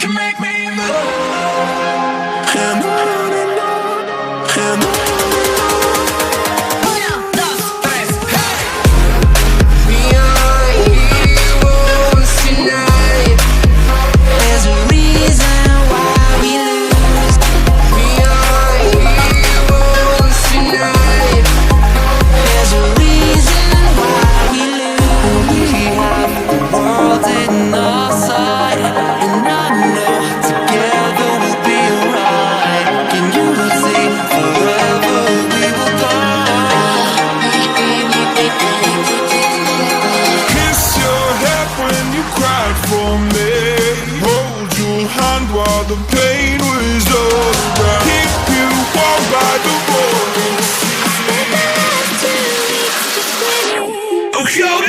you make me move. And on and on and on. The pain was all around. Keep you warm by the water. Oh, yo.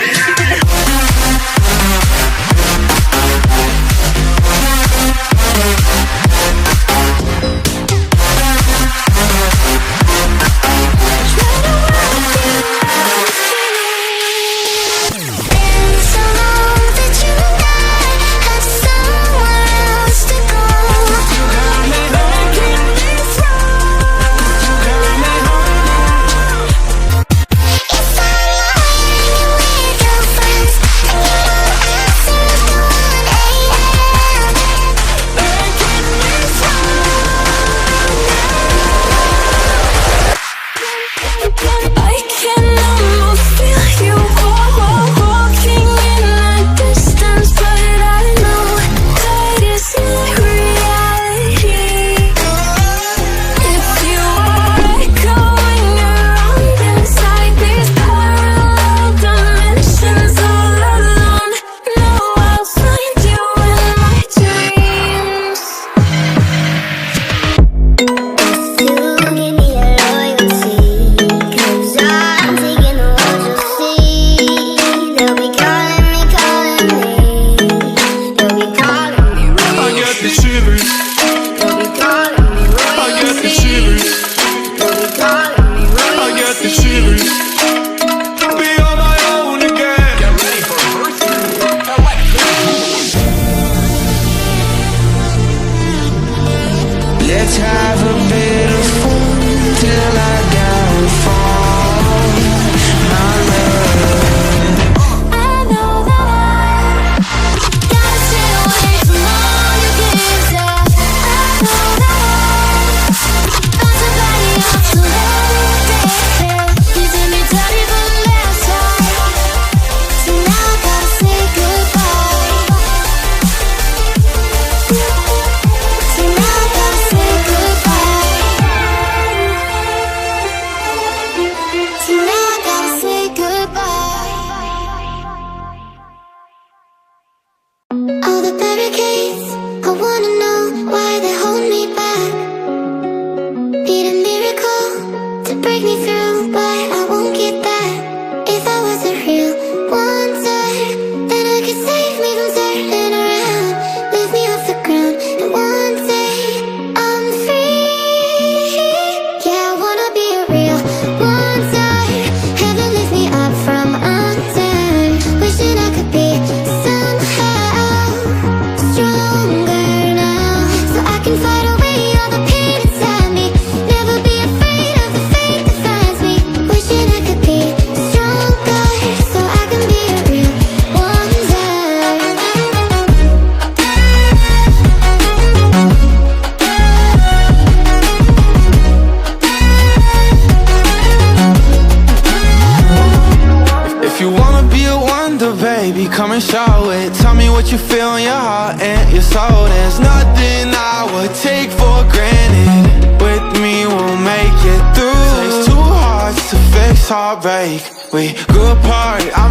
Come and show it. Tell me what you feel in your heart and your soul. There's nothing I would take for granted. With me we'll make it through. Takes two hearts to fix heartbreak. We grew apart, I